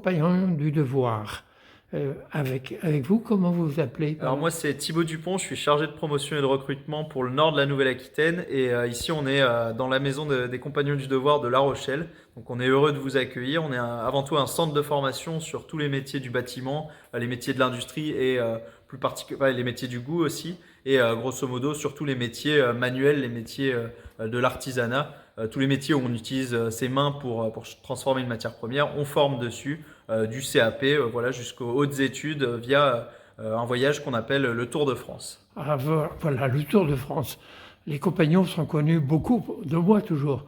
compagnon du devoir. Avec vous, comment vous vous appelez? Alors moi c'est Thibaut Dupont, je suis chargé de promotion et de recrutement pour le nord de la Nouvelle-Aquitaine et ici on est dans la maison des Compagnons du Devoir de La Rochelle. Donc on est heureux de vous accueillir. On est avant tout un centre de formation sur tous les métiers du bâtiment, les métiers de l'industrie et plus particulièrement les métiers du goût aussi et grosso modo sur tous les métiers manuels, les métiers de l'artisanat. Tous les métiers où on utilise ses mains pour transformer une matière première, on forme dessus du CAP voilà, jusqu'aux hautes études via un voyage qu'on appelle le Tour de France. Ah, voilà, le Tour de France. Les compagnons sont connus beaucoup, de moi toujours,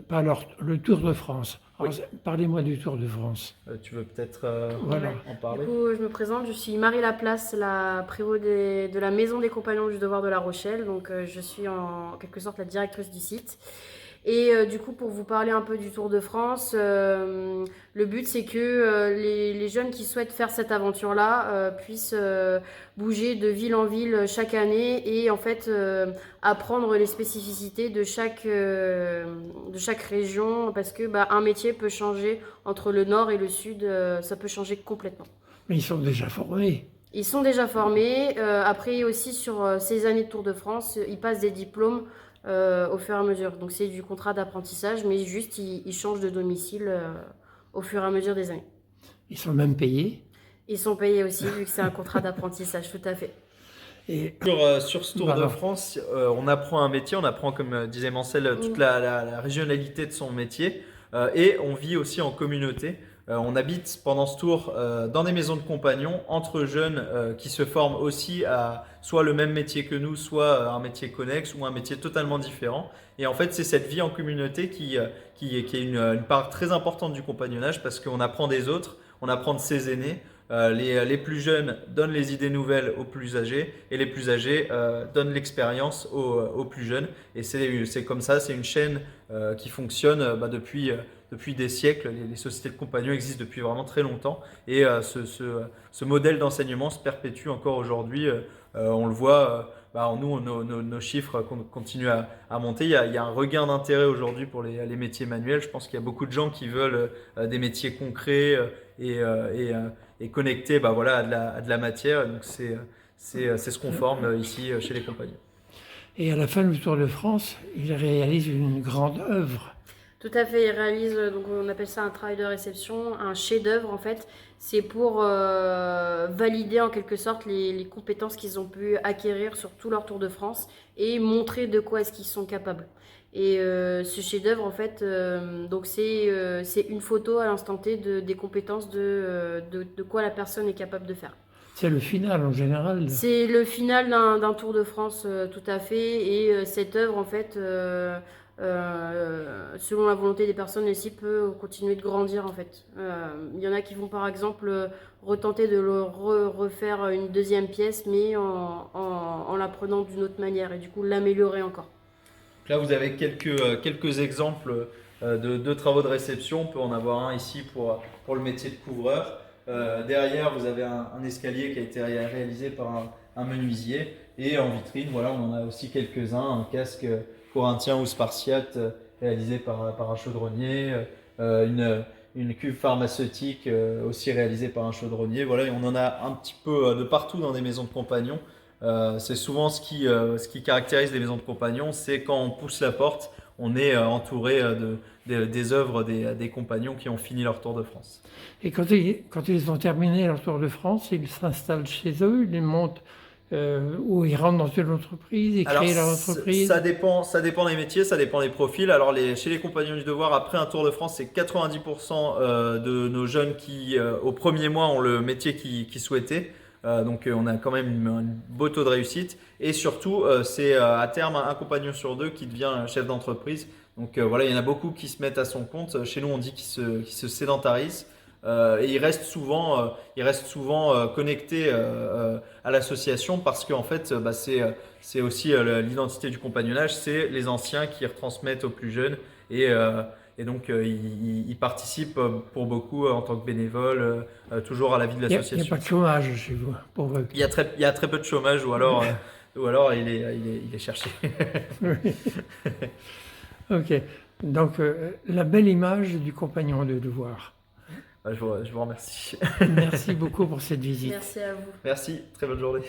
par le Tour de France. Alors, Oui. parlez-moi du Tour de France. Tu veux peut-être Voilà. en parler? Du coup, je me présente, je suis Marie Laplace, la prévôt de la Maison des Compagnons du Devoir de La Rochelle. Donc, je suis en quelque sorte la directrice du site. Et du coup, pour vous parler un peu du Tour de France, le but c'est que les jeunes qui souhaitent faire cette aventure-là puissent bouger de ville en ville chaque année et en fait apprendre les spécificités de chaque région parce que un métier peut changer entre le nord et le sud, ça peut changer complètement. Mais ils sont déjà formés. Ils sont déjà formés. Après aussi sur ces années de Tour de France, ils passent des diplômes au fur et à mesure. Donc c'est du contrat d'apprentissage, mais juste ils changent de domicile au fur et à mesure des années. Ils sont même payés. Ils sont payés aussi vu que c'est un contrat d'apprentissage, tout à fait. Et Sur ce Tour de France, on apprend un métier, on apprend, comme disait Mancel, toute la régionalité de son métier et on vit aussi en communauté. On habite pendant ce tour dans des maisons de compagnons entre jeunes qui se forment aussi à soit le même métier que nous, soit un métier connexe ou un métier totalement différent. Et en fait, c'est cette vie en communauté qui est une part très importante du compagnonnage parce qu'on apprend des autres, on apprend de ses aînés. Les plus jeunes donnent les idées nouvelles aux plus âgés et les plus âgés donnent l'expérience aux plus jeunes. Et c'est comme ça, c'est une chaîne qui fonctionne depuis des siècles. Les sociétés de compagnons existent depuis vraiment très longtemps et ce modèle d'enseignement se perpétue encore aujourd'hui. On le voit, nos chiffres continuent à monter. Il y a un regain d'intérêt aujourd'hui pour les métiers manuels. Je pense qu'il y a beaucoup de gens qui veulent des métiers concrets et connectés à de la matière. Donc c'est ce qu'on forme ici chez les compagnons. Et à la fin du Tour de France, ils réalisent une grande œuvre. Tout à fait, ils réalisent, donc on appelle ça un travail de réception, un chef-d'œuvre en fait. C'est pour valider en quelque sorte les compétences qu'ils ont pu acquérir sur tout leur Tour de France et montrer de quoi est-ce qu'ils sont capables. Et ce chef-d'œuvre en fait, donc c'est une photo à l'instant T des compétences de quoi la personne est capable de faire. C'est le final en général. C'est le final d'un Tour de France, tout à fait. Et cette œuvre, en fait, selon la volonté des personnes, le site peut continuer de grandir, en fait. Il y en a qui vont, par exemple, retenter de le refaire une deuxième pièce, mais en la prenant d'une autre manière, et du coup l'améliorer encore. Là, vous avez quelques exemples de travaux de réception. On peut en avoir un ici pour le métier de couvreur. Derrière, vous avez un escalier qui a été réalisé par un menuisier. Et en vitrine, voilà, on en a aussi quelques-uns. Un casque corinthien ou spartiate réalisé par un chaudronnier. Une cuve pharmaceutique aussi réalisée par un chaudronnier. Voilà, et on en a un petit peu de partout dans des maisons de compagnons. C'est souvent ce qui caractérise les maisons de compagnons, c'est quand on pousse la porte, on est entouré des œuvres des compagnons qui ont fini leur Tour de France. Et quand ils ont terminé leur Tour de France, ils s'installent chez eux, ils montent ou ils rentrent dans une entreprise, ils créent leur entreprise. Ça dépend des métiers, ça dépend des profils. Alors chez les Compagnons du Devoir, après un Tour de France, c'est 90% de nos jeunes qui, au premier mois, ont le métier qu'ils souhaitaient. Donc on a quand même un beau taux de réussite. Et surtout, c'est à terme un compagnon sur deux qui devient chef d'entreprise. Donc voilà, il y en a beaucoup qui se mettent à son compte. Chez nous, on dit qu'ils se sédentarisent. Et ils restent souvent connectés à l'association parce qu'en fait, c'est aussi l'identité du compagnonnage, c'est les anciens qui retransmettent aux plus jeunes et donc ils participent pour beaucoup en tant que bénévoles toujours à la vie de l'association. Il n'y a pas de chômage chez vous, pour eux. Il y a très peu de chômage ou alors il est cherché. Oui. Ok, donc la belle image du compagnon de devoir. Je vous remercie. Merci beaucoup pour cette visite. Merci à vous. Merci, très bonne journée.